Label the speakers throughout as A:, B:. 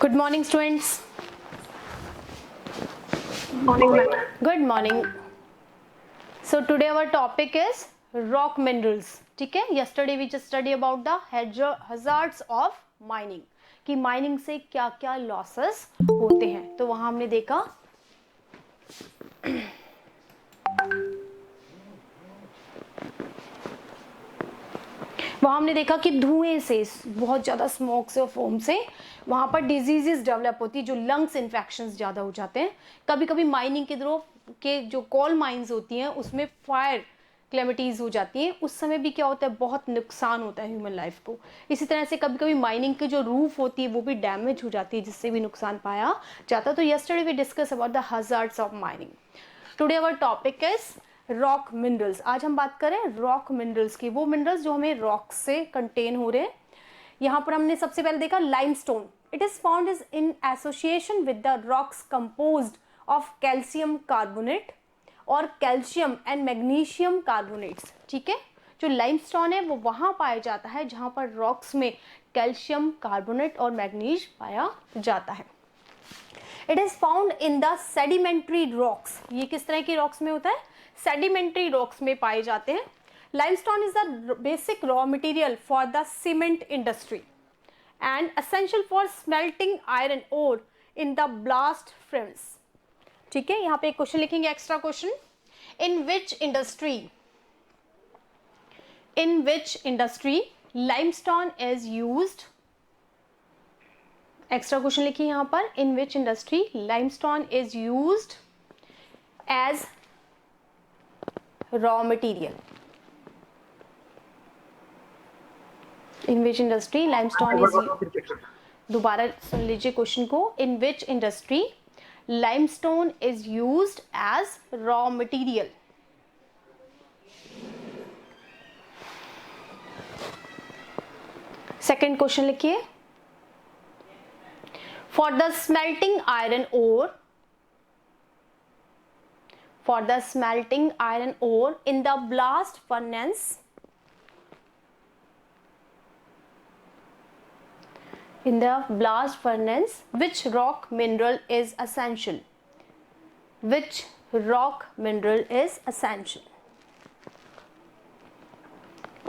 A: Good morning, students.
B: Morning, ma'am.
A: Good morning. So today our topic is rock minerals. ठीक है? Yesterday we just study about the hazards of mining. कि mining से क्या क्या losses होते हैं. तो वहां हमने देखा कि धुएं से, बहुत ज़्यादा स्मोक से और फोम से वहाँ पर डिजीजेस डेवलप होती है, जो लंग्स इन्फेक्शंस ज़्यादा हो जाते हैं. कभी कभी माइनिंग के द्वारा के जो कोल माइंस होती हैं उसमें फायर क्लेमिटीज हो जाती हैं. उस समय भी क्या होता है, बहुत नुकसान होता है ह्यूमन लाइफ को. इसी तरह से कभी कभी माइनिंग की जो रूफ होती है वो भी डैमेज हो जाती है, जिससे भी नुकसान पाया जाता है. तो yesterday we discuss about the hazards of mining. Today our topic is rock minerals. आज हम बात करें रॉक मिनरल्स की, वो मिनरल्स जो हमें रॉक से कंटेन हो रहे हैं. यहाँ पर हमने सबसे पहले देखा limestone. It is found is in association with the rocks composed of calcium carbonate और कैल्शियम एंड मैग्नीशियम कार्बोनेट्स. ठीक है, जो लाइमस्टोन है वो वहां पाया जाता है जहां पर रॉक्स में कैल्शियम कार्बोनेट और मैग्नीज पाया जाता है. It is found in the sedimentary rocks. ये किस तरह की रॉक्स में होता है, सेडिमेंट्री रॉक्स में पाए जाते हैं. Limestone is the basic raw material for the cement industry and essential for smelting iron ore in the blast furnace. ठीक है, यहाँ पे एक क्वेश्चन लिखेंगे, extra question. In which industry limestone is used. Extra question लिखिए यहाँ पर, in which industry limestone is used as raw material. In which industry limestone is, दोबारा सुन लीजिए क्वेश्चन को. In which industry limestone is used as raw material. Second question लिखिए. For the smelting iron ore, for the smelting iron ore in the blast furnace, in the blast furnace, which rock mineral is essential? Which rock mineral is essential?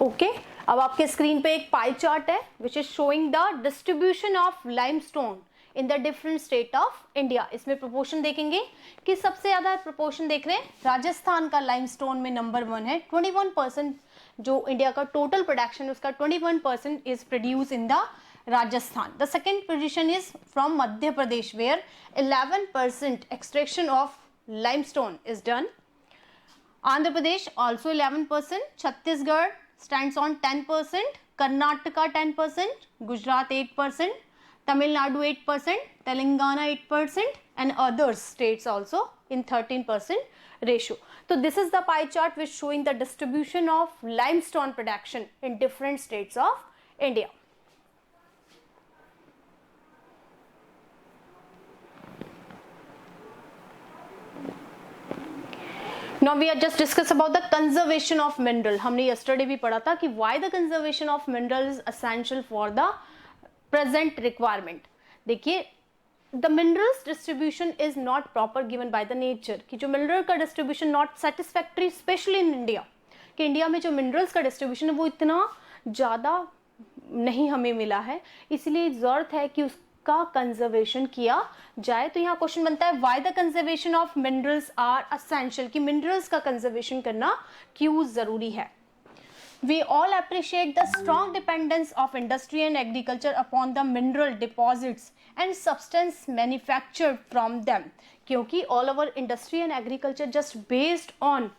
A: Okay, अब आपके screen पे एक pie chart है which is showing the distribution of limestone in the different state of India. इसमें proportion देखेंगे कि सबसे ज्यादा प्रोपोर्शन देख रहे हैं राजस्थान का लाइमस्टोन में नंबर 1 है. 21% जो इंडिया का टोटल प्रोडक्शन है उसका 21% is produce in the Rajasthan. The second position is from Madhya Pradesh, where 11% extraction of limestone is done. Andhra Pradesh also 11%. Chhattisgarh stands on 10%. Karnataka 10%. Gujarat 8%. Tamil Nadu 8%. Telangana 8%. And other states also in 13% ratio. So this is the pie chart which showing the distribution of limestone production in different states of India. Now we are just discuss about the conservation of mineral. हमने yesterday भी पढ़ा था कि why the conservation of mineral is essential for the present requirement. देखिए, the minerals distribution is not proper given by the nature. कि जो mineral का distribution not satisfactory, especially in India. कि इंडिया में जो minerals का distribution है वो इतना ज़्यादा नहीं हमें मिला है, इसलिए ज़रूरत है कि का कंजर्वेशन किया जाए. तो यहाँ क्वेश्चन बनता है why the conservation of minerals are essential, कि मिनरल्स का कंजर्वेशन करना क्यों जरूरी है. We all appreciate the strong dependence of industry and agriculture upon the mineral deposits and substance manufactured from them. क्योंकि all over industry and agriculture just based on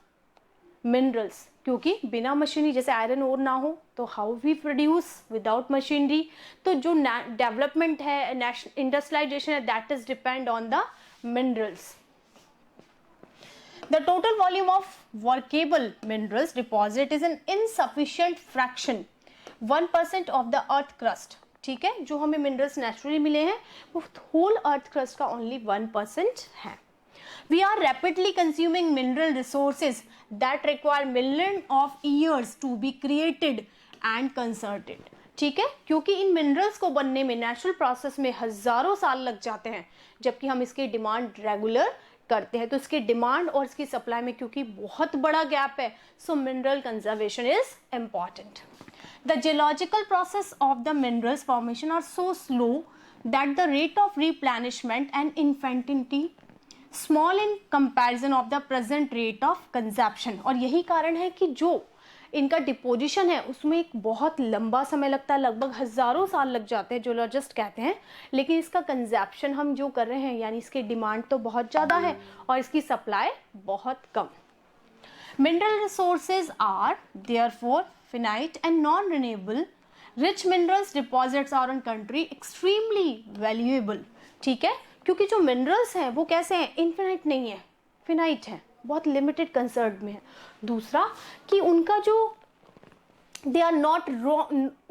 A: minerals, क्योंकि बिना machinery, जैसे iron ore ना हो तो how we produce without machinery. तो जो development है, इंडस्ट्रियलाइजेशन है, that is depend on the minerals. The total volume of workable minerals deposit is an insufficient fraction 1% of the earth crust. ठीक है, जो हमें मिनरल्स नेचुरली मिले हैं वो होल अर्थ क्रस्ट का ओनली 1% है. We are rapidly consuming mineral resources that require millions of years to be created and conserved. ठीक है, क्योंकि इन मिनरल्स को बनने में नेचुरल प्रोसेस में हजारों साल लग जाते हैं, जबकि हम इसकी डिमांड रेगुलर करते हैं। तो इसकी डिमांड और इसकी सप्लाई में क्योंकि बहुत बड़ा गैप है, so mineral conservation is important. The geological process of the minerals formation are so slow that the rate of replenishment and infinity small in comparison of the present rate of consumption. और यही कारण है कि जो इनका deposition है उसमें एक बहुत लंबा समय लगता है, लगभग हजारों साल लग जाते हैं, जियोलॉजिस्ट कहते हैं, लेकिन इसका कंजप्शन हम जो कर रहे हैं, यानी इसकी डिमांड तो बहुत ज़्यादा है और इसकी सप्लाई बहुत कम। Mineral resources are therefore finite and non renewable. Rich minerals deposits are on country extremely valuable. ठीक है, क्योंकि जो मिनरल्स हैं वो कैसे हैं, इन्फिनाइट नहीं है, फिनाइट है, बहुत लिमिटेड कंसर्न में है। दूसरा कि उनका जो they are not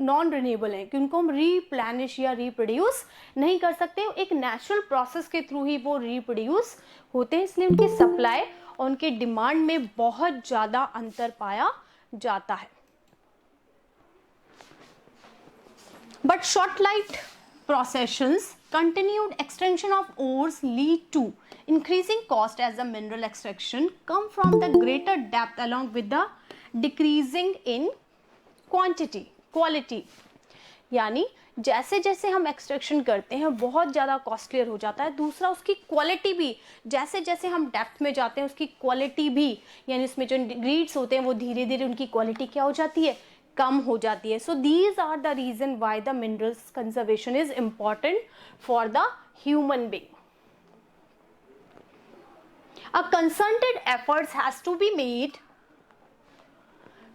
A: non renewable है, कि उनको हम रीप्लेनिश या रिप्रोड्यूस नहीं कर सकते, एक नेचुरल प्रोसेस के थ्रू ही वो रिप्रोड्यूस होते हैं, इसलिए उनकी सप्लाई और उनके डिमांड में बहुत ज़्यादा अंतर पाया जाता है। But short life processions, continued extraction of ores lead to increasing cost as the mineral extraction come from the greater depth along with the decreasing in quality। यानी जैसे जैसे हम एक्सट्रैक्शन करते हैं बहुत ज़्यादा कॉस्टलियर हो जाता है। दूसरा उसकी क्वालिटी भी, जैसे जैसे हम डेप्थ में जाते हैं उसकी क्वालिटी भी, यानी इसमें जो ग्रीड्स होते हैं वो धीरे धीरे उनकी क्वालिटी क्या हो जाती है, कम हो जाती है। So these are the reason why the minerals conservation is important for the human being. A concerted efforts has to be made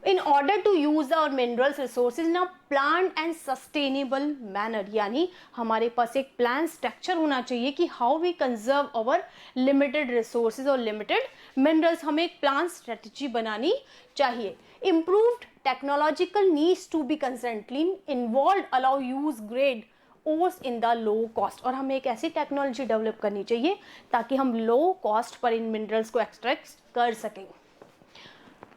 A: in order to use our minerals resources in a planned and sustainable manner। यानी हमारे पास एक plan structure होना चाहिए कि how we conserve our limited resources और limited minerals. हमें एक plan strategy बनानी चाहिए। Improved technological needs to be constantly involve allow use grade ores in the low cost. और हमें एक ऐसी टेक्नोलॉजी डेवलप करनी चाहिए ताकि हम लो कॉस्ट पर इन मिनरल्स को एक्सट्रैक्ट कर सकें।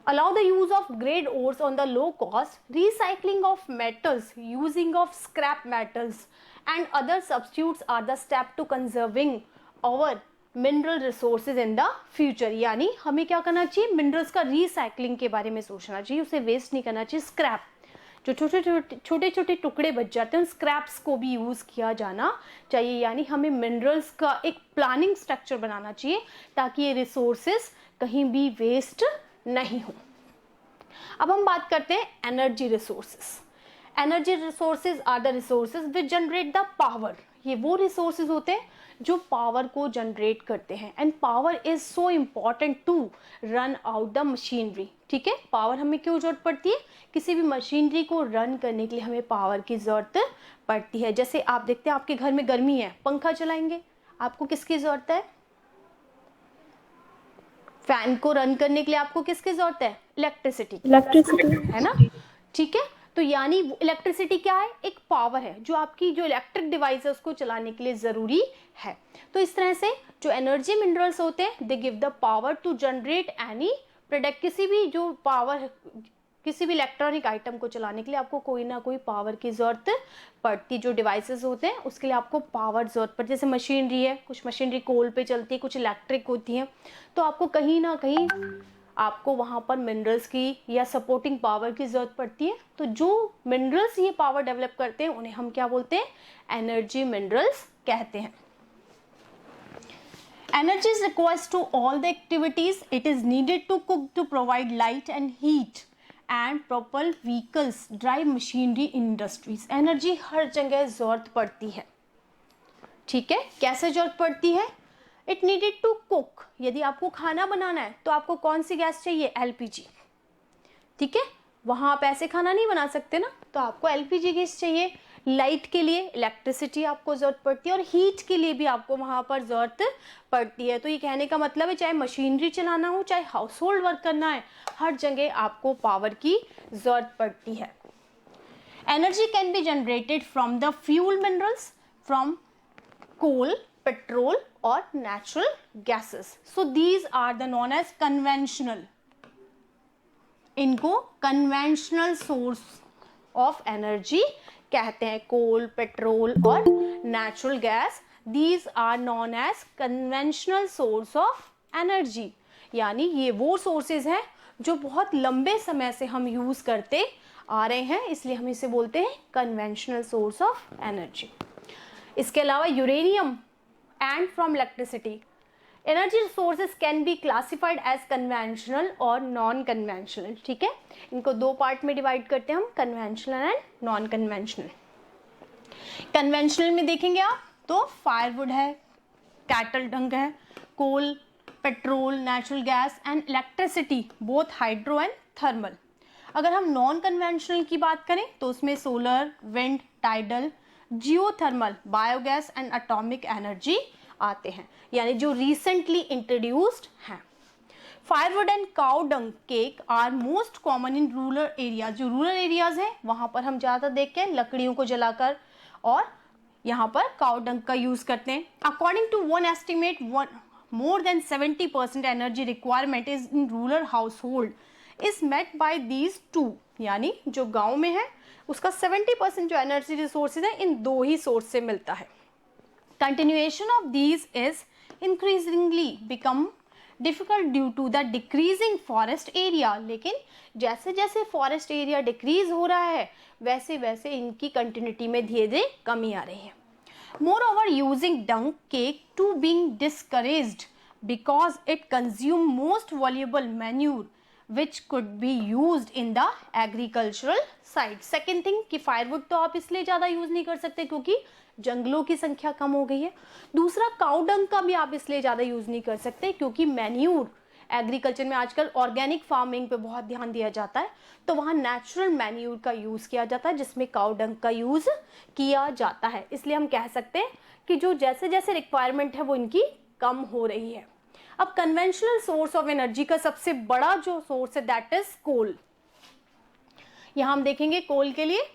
A: Allow the use of grade ores on the low cost, recycling of metals, using of scrap metals and other substitutes are the step to conserving our mineral resources in the future। यानी हमें क्या करना चाहिए, minerals का recycling के बारे में सोचना चाहिए, उसे वेस्ट नहीं करना चाहिए। स्क्रैप जो छोटे छोटे टुकड़े बच जाते हैं उन स्क्रैप्स को भी यूज़ किया जाना चाहिए। यानी हमें मिनरल्स का एक प्लानिंग स्ट्रक्चर बनाना चाहिए ताकि ये रिसोर्सेज कहीं भी वेस्ट नहीं हो। अब हम बात करते हैं energy resources. Energy resources are the resources which generate the power. ये वो रिसोर्सेज होते हैं जो पावर को जनरेट करते हैं, and power is so important to run out the machinery. ठीक है, पावर हमें क्यों जरूरत पड़ती है, किसी भी मशीनरी को रन करने के लिए हमें पावर की जरूरत पड़ती है। जैसे आप देखते हैं आपके घर में गर्मी है, पंखा चलाएंगे, आपको किसकी जरूरत है, फैन को रन करने के लिए आपको किसकी जरूरत है, इलेक्ट्रिसिटी है ना। ठीक है, तो यानी इलेक्ट्रिसिटी क्या है, एक पावर है जो आपकी जो इलेक्ट्रिक डिवाइस है उसको चलाने के लिए जरूरी है। तो इस तरह से जो एनर्जी मिनरल्स होते हैं they give the power to generate any product. किसी भी जो पावर, किसी भी इलेक्ट्रॉनिक आइटम को चलाने के लिए आपको कोई ना कोई पावर की जरूरत पड़ती है। जो डिवाइसेस होते हैं उसके लिए आपको पावर जरूरत पड़ती है। जैसे मशीनरी है, कुछ मशीनरी कोल पे चलती है, कुछ इलेक्ट्रिक होती हैं, तो आपको कहीं ना कहीं आपको वहाँ पर मिनरल्स की या सपोर्टिंग पावर की जरूरत पड़ती है। तो जो मिनरल्स ये पावर डेवलप करते हैं उन्हें हम क्या बोलते हैं, एनर्जी मिनरल्स कहते हैं। Energy is required to all the activities. It is needed to cook, to provide light and heat and propel vehicles, drive machinery industries. Energy हर जगह जरूरत पड़ती है। ठीक है, कैसे जरूरत पड़ती है, It needed to cook। यदि आपको खाना बनाना है तो आपको कौन सी गैस चाहिए, LPG। ठीक है, वहाँ आप ऐसे खाना नहीं बना सकते ना, तो आपको LPG गैस चाहिए। लाइट के लिए इलेक्ट्रिसिटी आपको ज़रूरत पड़ती है, और हीट के लिए भी आपको वहाँ पर ज़रूरत पड़ती है। तो ये कहने का मतलब है चाहे मशीनरी चलाना हो, चाहे हाउस होल्ड वर्क करना है, हर जगह आपको पावर की ज़रूरत पड़ती है। Energy can be generated from the fuel minerals, from coal, petrol और natural gases. So these are the non as conventional. इनको कन्वेंशनल सोर्स ऑफ एनर्जी कहते हैं, कोल, पेट्रोल और natural gas. These are non as conventional source of energy, यानी ये वो sources हैं जो बहुत लंबे समय से हम यूज करते आ रहे हैं, इसलिए हम इसे बोलते हैं कन्वेंशनल सोर्स ऑफ एनर्जी। इसके अलावा uranium and from electricity, energy sources can be classified as conventional और नॉन कन्वेंशनल। ठीक है, इनको दो पार्ट में डिवाइड करते हैं हम, conventional and non conventional. Conventional में देखेंगे आप तो फायरवुड है, कैटल डंग है, coal, petrol, natural gas and electricity, both hydro and thermal. अगर हम नॉन कन्वेंशनल की बात करें तो उसमें solar, wind, tidal, geothermal, biogas and atomic energy आते हैं, यानी जो रिसेंटली इंट्रोड्यूस्ड हैं। Firewood and cow dung cake are most common in rural area, जो रूरल एरियाज हैं वहां पर हम ज्यादा देखते हैं लकड़ियों को जलाकर, और यहाँ पर काउ डंग का यूज करते हैं। According to one estimate, more than 70% energy requirement is in rural household is met by these two, यानी जो गांव में है उसका 70% जो एनर्जी रिसोर्सेज है इन दो ही सोर्स से मिलता है। Continuation of these is increasingly become difficult due to the decreasing forest area, लेकिन जैसे जैसे फॉरेस्ट एरिया डिक्रीज हो रहा है वैसे वैसे इनकी कंटिन्यूटी में धीरे धीरे कमी आ रही है। Moreover, using dung cake to being discouraged because it consume most valuable manure which could be used in the agricultural site. Second thing कि firewood तो आप इसलिए ज़्यादा यूज़ नहीं कर सकते क्योंकि जंगलों की संख्या कम हो गई है। दूसरा, काउ डंग का भी आप इसलिए ज़्यादा यूज़ नहीं कर सकते क्योंकि मैन्यूर, एग्रीकल्चर में आजकल ऑर्गेनिक फार्मिंग पे बहुत ध्यान दिया जाता है, तो वहाँ नेचुरल मैन्यूर का यूज़ किया जाता है जिसमें काउ डंग का यूज़ किया जाता है। इसलिए हम कह सकते हैं कि जो जैसे जैसे रिक्वायरमेंट है वो इनकी कम हो रही है। अब कन्वेंशनल सोर्स ऑफ एनर्जी का सबसे बड़ा जो सोर्स है दैट इज कोल। यहां हम देखेंगे कोल के लिए,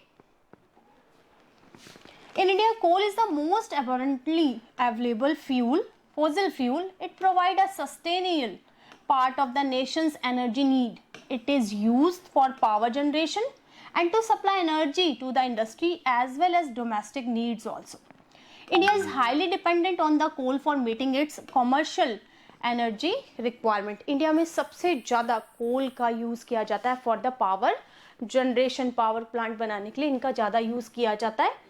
A: in India coal is the most abundantly available fuel, fossil fuel. It provide a sustainable part of the nation's energy need. It is used for power generation and to supply energy to the industry as well as domestic needs also. India is highly dependent on the coal for meeting its commercial energy requirement. India में सबसे ज़्यादा कोल का use किया जाता है for the power generation, power plant बनाने के लिए इनका ज़्यादा यूज़ किया जाता है।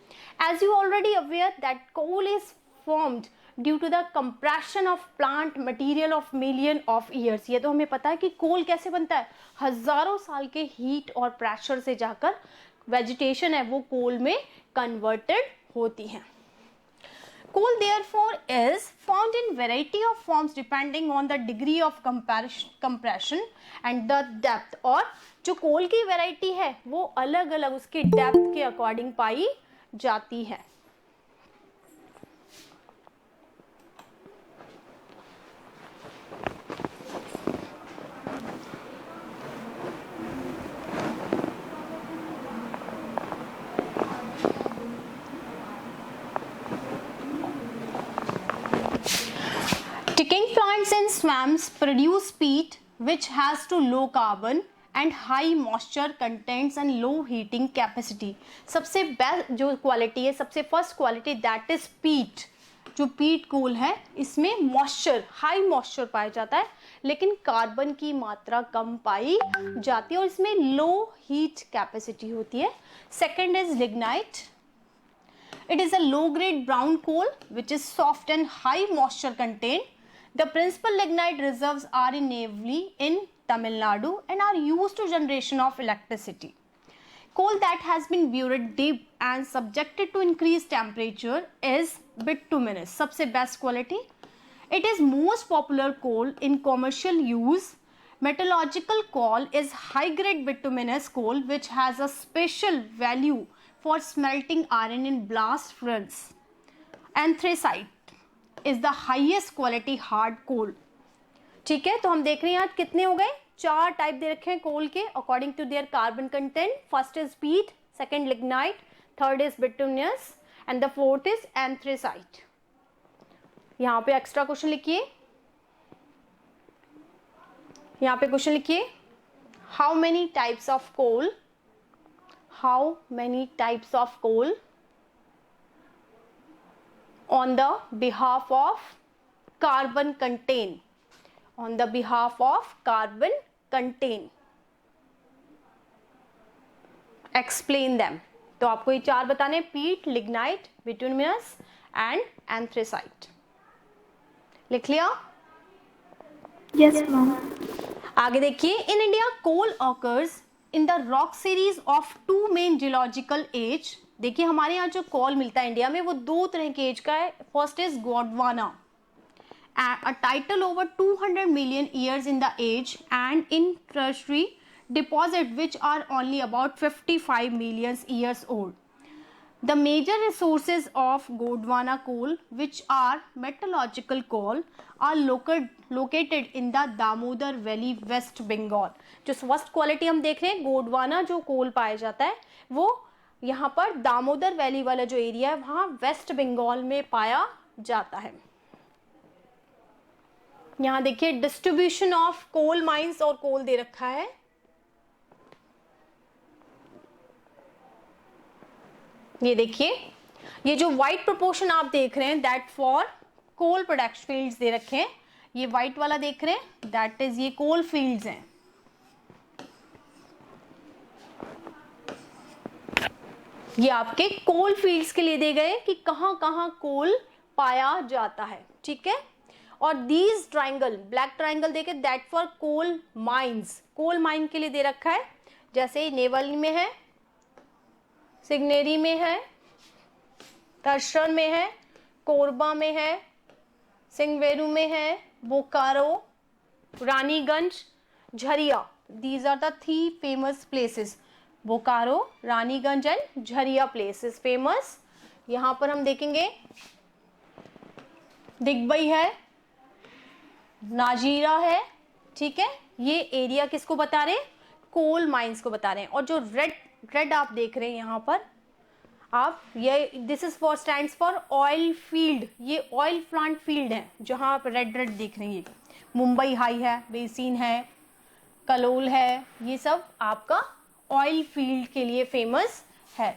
A: As you already aware that coal is formed due to the compression of plant material of million of years. ये तो हमें पता है कि कोल कैसे बनता है, हजारों साल के हीट और प्रेशर से जाकर वेजिटेशन है वो कोल में कन्वर्टेड होती है। Coal therefore is found in variety of forms depending on the degree of compression and the depth. और जो कोल की वैरायटी है वो अलग अलग उसके डेप्थ के अकॉर्डिंग पाई जाती है। Ticking plants in swamps produce peat which has to low carbon and high moisture contents and low heating capacity. सबसे बेस्ट जो क्वालिटी है, सबसे फर्स्ट क्वालिटी दैट इज पीट। जो पीट कोल है इसमें मॉइस्चर, हाई मॉइस्चर पाया जाता है लेकिन कार्बन की मात्रा कम पाई जाती है और इसमें लो हीट कैपेसिटी होती है। Second is lignite. It is a low-grade brown coal which is soft and high moisture content. The principal lignite reserves are in Neyveli in Tamil Nadu and are used to generation of electricity. Coal that has been buried deep and subjected to increased temperature is bituminous. सबसे best quality. It is most popular coal in commercial use. Metallurgical coal is high-grade bituminous coal which has a special value for smelting iron in blast furnace. Anthracite is the highest quality hard coal. ठीक है, तो हम देख रहे हैं आज कितने हो गए, चार टाइप दे रखे हैं कोल के according to their carbon content. First is peat, second lignite, third is bituminous and the fourth is anthracite. यहाँ पे एक्स्ट्रा क्वेश्चन लिखिए, यहाँ पे क्वेश्चन लिखिए, how many types of coal, how many types of coal on the behalf of carbon contain, on the behalf of carbon contain, explain them. तो आपको ये चार बताने, पीट, लिग्नाइट, बिटुमिनस एंड एंथ्रेसाइट. लिख लिया?
B: Yes, ma'am.
A: आगे देखिए, in India coal occurs in the rock series of two main geological age. देखिए हमारे यहाँ जो कोल मिलता है इंडिया में वो दो तरह के एज का है. First is Gondwana, a title over 200 million years in the age, and in tertiary deposit which are only about 55 million years old. The major resources of Gondwana coal, which are metallurgical coal, are located in the Damodar Valley, West Bengal. जो first quality हम देख रहे हैं, गोंडवाना जो कोल पाया जाता है वो यहाँ पर दामोदर वैली वाला जो एरिया है वहाँ वेस्ट बंगाल में पाया जाता है. यहाँ देखिए डिस्ट्रीब्यूशन ऑफ कोल माइंस और कोल दे रखा है. ये देखिए, ये जो व्हाइट प्रोपोर्शन आप देख रहे हैं that for coal production fields they रखे हैं. ये व्हाइट वाला देख रहे हैं दैट इज ये कोल फील्ड्स हैं. ये आपके कोल फील्ड्स के लिए दे गए कि कहां कहां कोल पाया जाता है. ठीक है. और दीज ट्राइंगल, ब्लैक ट्राइंगल देके that for coal mines, coal mine के लिए दे रखा है. जैसे नेवली में है, सिग्नेरी में है, तरशन में है, कोरबा में है, सिंगवेरू में है, Bokaro, Raniganj, Jharia. These are the 3 famous places. Bokaro, Raniganj and Jharia places famous. यहां पर हम देखेंगे दिग्बई है, नाजीरा है. ठीक है. ये एरिया किसको बता रहे हैं? कोल माइंस को बता रहे हैं. और जो रेड आप देख रहे हैं यहाँ पर आप, ये this is for stands for oil field. ये ऑयल प्लांट फील्ड है जहां आप रेड देख रहे हैं. ये मुंबई हाई है, बेसिन है, कलोल है, ये सब आपका ऑयल फील्ड के लिए फेमस है.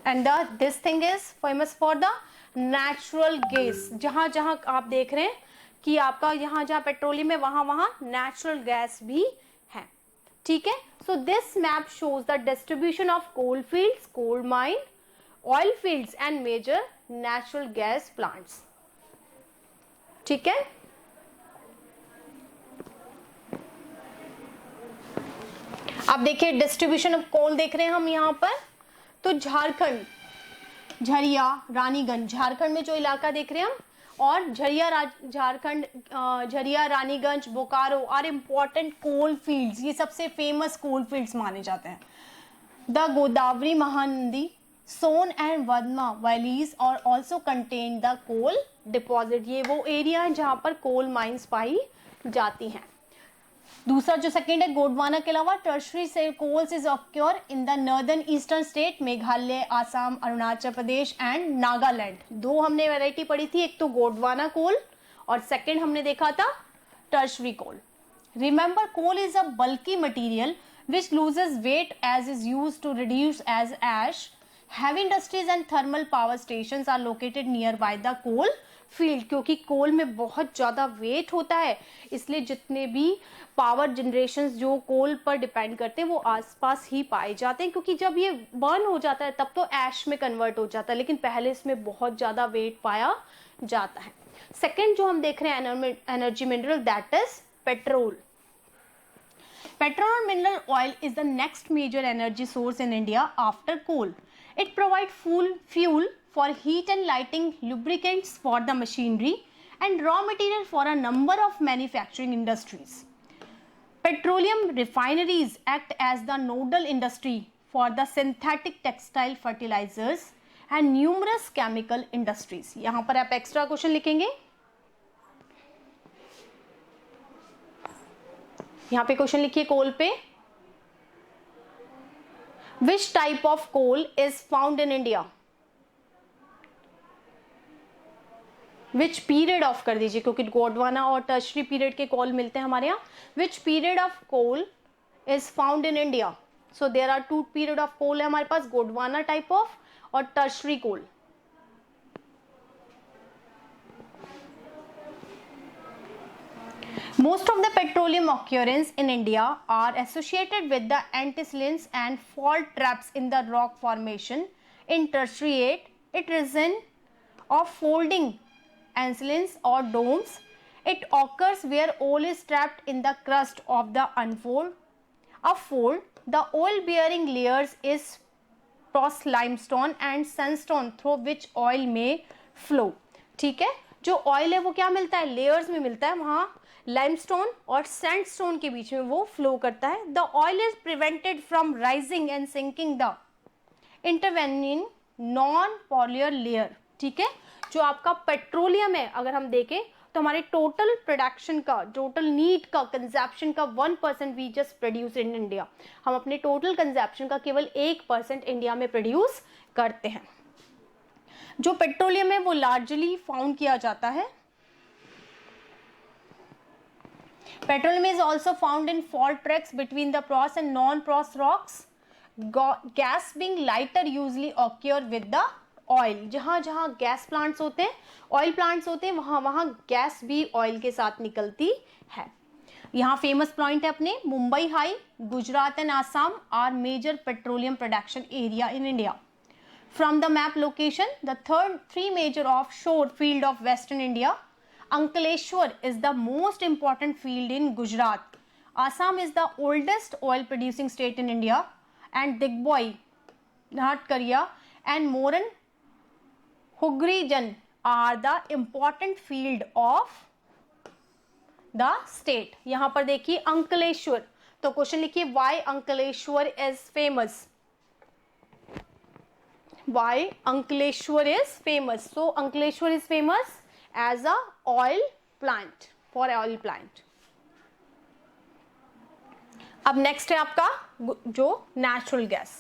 A: And this thing is famous for the natural gas. जहां जहां आप देख रहे हैं कि आपका यहाँ जहाँ पेट्रोलियम है वहां वहां नेचुरल गैस भी है. ठीक है. So this map shows the distribution of coal fields, coal mine, oil fields and major natural gas plants. ठीक है. आप देखिए डिस्ट्रीब्यूशन ऑफ कोल देख रहे हैं हम यहाँ पर. तो झारखंड, झरिया, रानीगंज, झारखंड में जो इलाका देख रहे हैं हम, और Jharkhand, Jharia, Raniganj, Bokaro are important coal fields. ये सबसे फेमस कोल फील्ड्स माने जाते हैं. The Godavari Mahanadi, Son and Wardha valleys और also contain the coal deposit. ये वो एरिया है जहां पर कोल माइंस पाई जाती हैं. दूसरा जो सेकेंड है, गोंडवाना के अलावा टर्शरी से coals is occur in the northern eastern state, Meghalaya, Assam, Arunachal Pradesh and Nagaland. 2 हमने वैरायटी पढ़ी थी, एक तो गोंडवाना कोल और सेकेंड हमने देखा था tertiary coal. Remember, coal is a bulky material which loses weight as is used to reduce as ash. Heavy industries and thermal power stations are located nearby the coal field. क्योंकि कोल में बहुत ज़्यादा wait होता है इसलिए जितने भी power generation जो कोल पर डिपेंड करते हैं वो आसपास ही पाए जाते हैं. क्योंकि जब ये बर्न हो जाता है तब तो ऐश में कन्वर्ट हो जाता है, लेकिन पहले इसमें बहुत ज़्यादा वेट पाया जाता है. सेकेंड जो हम देख रहे हैं energy mineral, that is petrol. Petrol or mineral oil is the next major energy source in India after coal. It provides fuel for heat and lighting, lubricants for the machinery, and raw material for a number of manufacturing industries. Petroleum refineries act as the nodal industry for the synthetic textile fertilizers and numerous chemical industries. यहाँ पर आप extra question लिखेंगे. यहाँ पे question लिखिए coal पे. Which type of coal is found in India? Which period of कर दीजिए क्योंकि गोंडवाना और टर्शरी पीरियड के कोल मिलते हैं हमारे यहाँ. Which period of coal is found in India? So there are two period of coal है हमारे पास, गोंडवाना टाइप ऑफ और tertiary coal. Most of the petroleum occurrence in India are associated with the antecedents and fault traps in the rock formation. In tertiary, it region of folding antecedents or domes. It occurs where oil is trapped in the crust of the unfold. A fold, the oil-bearing layers is porous limestone and sandstone through which oil may flow. ठीक है, जो oil है वो क्या मिलता है, layers में मिलता है, वहां लाइमस्टोन और सैंडस्टोन के बीच में वो फ्लो करता है. The oil is prevented from rising and sinking the intervening non polar layer. ठीक है, जो आपका पेट्रोलियम है अगर हम देखें तो हमारे टोटल प्रोडक्शन का, टोटल नीड का, कंजप्शन का 1% we just produce in India. हम अपने टोटल कंजप्शन का केवल 1% इंडिया में प्रोड्यूस करते हैं. जो पेट्रोलियम है वो लार्जली फाउंड किया जाता है. Petroleum is also found in fault tracks between the porous and non-porous rocks. Gas being lighter usually occur with the oil. जहाँ जहाँ गैस प्लांट्स होते हैं, ऑयल प्लांट्स होते हैं, वहाँ वहाँ गैस भी ऑयल के साथ निकलती है. यहाँ फेमस पॉइंट है अपने Mumbai High, Gujarat and Assam are major petroleum production area in India. From the map location, the three major offshore field of Western India. Ankleshwar is the most important field in Gujarat. Assam is the oldest oil producing state in India, and Digboi, North Korea, and Moran Hugri-Jan are the important field of the state. यहाँ पर देखिए अंकलेश्वर, तो question लिखिए why Ankleshwar is famous. Why Ankleshwar is famous? So Ankleshwar is famous as a oil plant, for oil plant. अब next है आपका जो natural gas.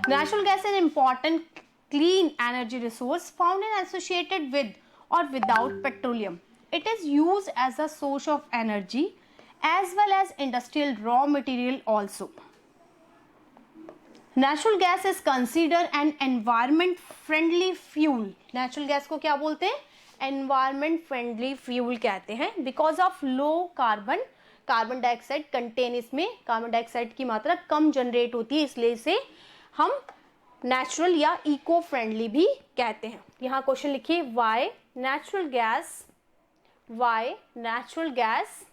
A: Natural gas is important clean energy resource found and associated with और without petroleum. It is use as a source of energy as well as industrial raw material also. Natural gas is consider an environment friendly fuel. Natural gas को क्या बोलते हैं, environment friendly fuel कहते हैं, because of low carbon, carbon dioxide content, इसमें carbon dioxide की मात्रा कम generate होती है, इसलिए इसे हम नेचुरल या इको फ्रेंडली भी कहते हैं. यहाँ क्वेश्चन लिखिए why natural gas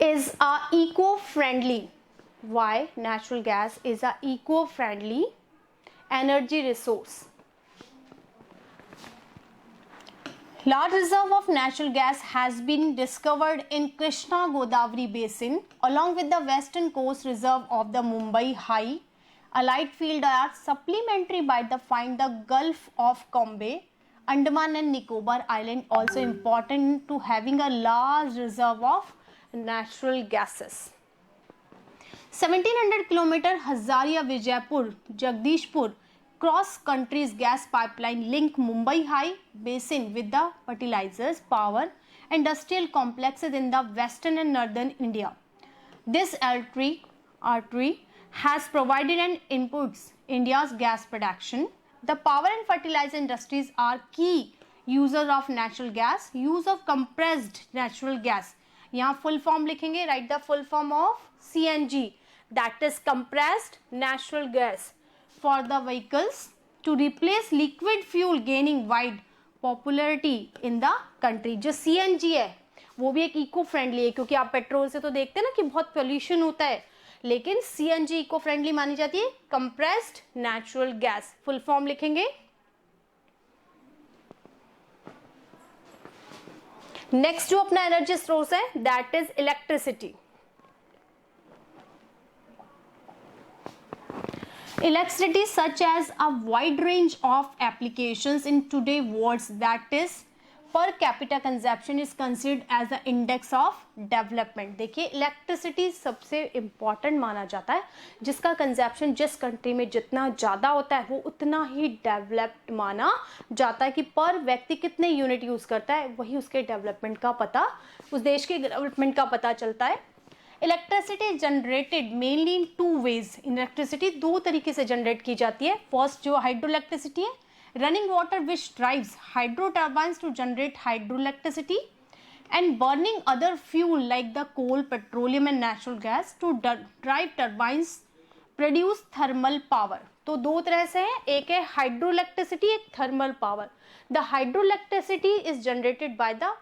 A: is a eco-friendly. Why natural gas is a eco-friendly energy resource. Large reserve of natural gas has been discovered in Krishna Godavari basin along with the western coast reserve of the Mumbai High. Allied field are supplementary by the find the Gulf of Cambay. Andaman and Nicobar Island also important to having a large reserve of natural gases. 1700 kilometer Hazaria Vijaypur Jagdishpur cross countries gas pipeline link Mumbai High basin with the fertilizers, power, industrial complexes in the western and northern India. This artery has provided an inputs India's gas production. The power and fertilizer industries are key users of natural gas. Use of compressed natural gas. यहाँ full form लिखेंगे, write the full form of CNG, that is compressed natural gas, for the vehicles to replace liquid fuel gaining wide popularity in the country. जो CNG है वो भी एक eco friendly है, क्योंकि आप पेट्रोल से तो देखते हैं ना कि बहुत पोल्यूशन होता है, लेकिन CNG इको फ्रेंडली मानी जाती है, compressed natural gas. Full form लिखेंगे. नेक्स्ट जो अपना एनर्जी सोर्स है that is electricity. Electricity such as a wide range of applications in today's world, that is per capita consumption is considered as the index of development. देखिए electricity सबसे important माना जाता है, जिसका consumption जिस country में जितना ज़्यादा होता है वो उतना ही डेवलप्ड माना जाता है, कि पर व्यक्ति कितने यूनिट यूज़ करता है वही उसके डेवलपमेंट का पता, उस देश के डेवलपमेंट का पता चलता है। Electricity generated mainly in two ways. Electricity दो तरीके से जनरेट की जाती है। फर्स्ट जो हाइड्रो इलेक्ट्रिसिटी है, running water which drives hydro turbines to generate hydroelectricity, and burning other fuel like the coal, petroleum and natural gas to drive turbines produce thermal power। तो दो तरह से है, एक है हाइड्रो इलेक्ट्रिसिटी, एक thermal power. The hydro electricity is generated by the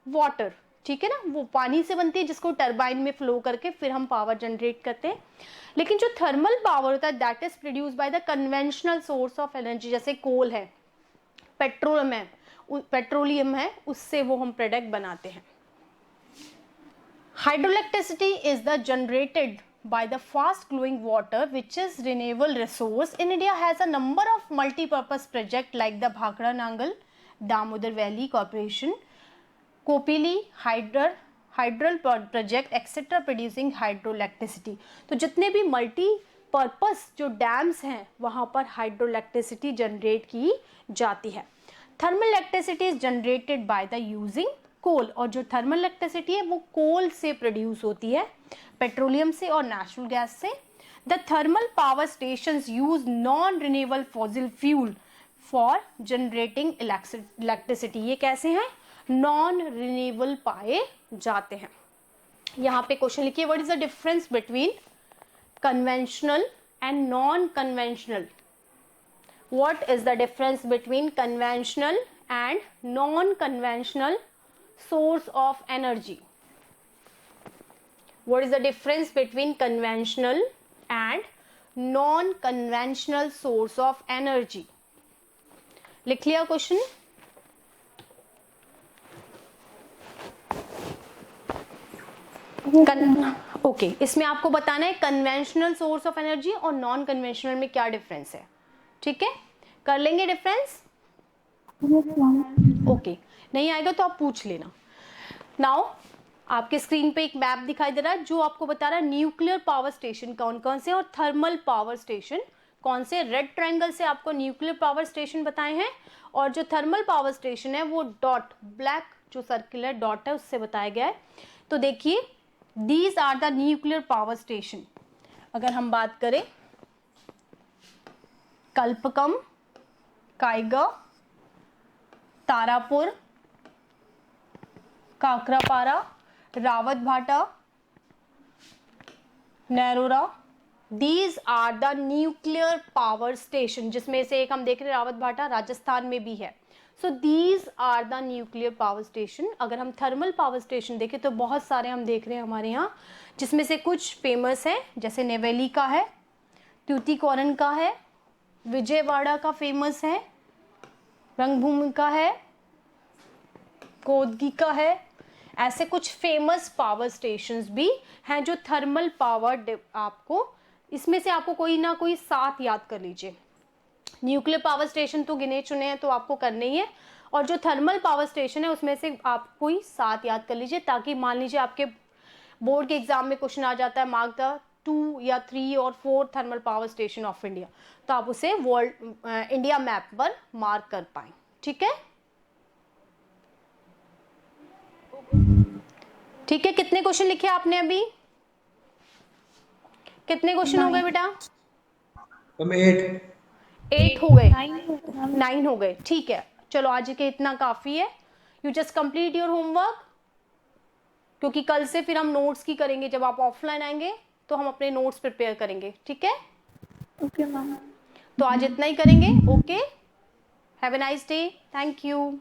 A: water, ठीक है ना, वो पानी से बनती है जिसको टरबाइन में फ्लो करके फिर हम पावर जनरेट करते हैं। लेकिन जो थर्मल पावर होता है that is produce by the conventional source of energy, जैसे कोल है, पेट्रोलियम है, उससे वो हम प्रोडक्ट बनाते हैं। Hydro electricity is the generated by the fast flowing water which is renewable resource. In India has a number of multi-purpose project like the Bhakra Nangal, Damodar Valley Corporation, Kopili hydral project etc. producing hydroelectricity। तो जितने भी multi purpose जो dams हैं वहाँ पर hydro electricity generate की जाती है। Thermal electricity is generated by the using coal, और जो थर्मल इलेक्ट्रिसिटी है वो कोल से प्रोड्यूस होती है, पेट्रोलियम से और नेचुरल गैस से। The thermal power stations use non renewable fossil fuel for generating electricity. ये कैसे हैं, नॉन रिन्यूएबल पाए जाते हैं। यहाँ पे क्वेश्चन लिखिए, what is the difference between conventional and non conventional. What is the difference between conventional and non conventional source of energy? What is the difference between conventional and non-conventional source of energy? लिख लिया question? Okay, इसमें आपको बताना है conventional source of energy और non conventional में क्या difference है, ठीक है, कर लेंगे डिफरेंस? ओके, नहीं आएगा तो आप पूछ लेना। नाउ आपके स्क्रीन पे एक मैप दिखाई दे रहा है जो आपको बता रहा है न्यूक्लियर पावर स्टेशन कौन कौन से और थर्मल पावर स्टेशन कौन से। रेड ट्रायंगल से आपको न्यूक्लियर पावर स्टेशन बताए हैं, और जो थर्मल पावर स्टेशन है वो डॉट, ब्लैक जो सर्कुलर डॉट है उससे बताया गया है। तो देखिए, these are the nuclear power station. अगर हम बात करें Kalpakkam, Kaiga, Tarapur, Kakrapar, Rawat Bhata, Narora, these are the nuclear power station, जिसमें से एक हम देख रहे हैं रावत भाटा राजस्थान में भी है। So these are the nuclear power station. अगर हम थर्मल पावर स्टेशन देखें तो बहुत सारे हम देख रहे हैं हमारे यहाँ, जिसमें से कुछ फेमस है, जैसे नेवेली का है, ट्यूटिकोरन का है, विजयवाड़ा का फेमस है, रंगभूमि का है, कोदगी का है। ऐसे कुछ फेमस पावर स्टेशंस भी हैं जो थर्मल पावर, आपको इसमें से आपको कोई ना कोई 7 याद कर लीजिए। न्यूक्लियर पावर स्टेशन तो गिने चुने हैं तो आपको करने ही है, और जो थर्मल पावर स्टेशन है उसमें से आप कोई 7 याद कर लीजिए, ताकि मान लीजिए आपके बोर्ड के एग्जाम में क्वेश्चन आ जाता है मार्क द 2 या 3 और 4 thermal power station of India, तो आप उसे वर्ल्ड इंडिया मैप पर मार्क कर पाए, ठीक है। ठीक है, कितने क्वेश्चन लिखे आपने अभी, कितने क्वेश्चन हो गए बेटा? 8 हो गए, 9 हो गए, ठीक है। चलो आज के इतना काफी है। You just complete your homework, क्योंकि कल से फिर हम नोट्स की करेंगे। जब आप ऑफलाइन आएंगे तो हम अपने नोट्स प्रिपेयर करेंगे, ठीक है।
B: Okay ma'am.
A: तो आज इतना ही करेंगे। Okay, have a nice day, thank you.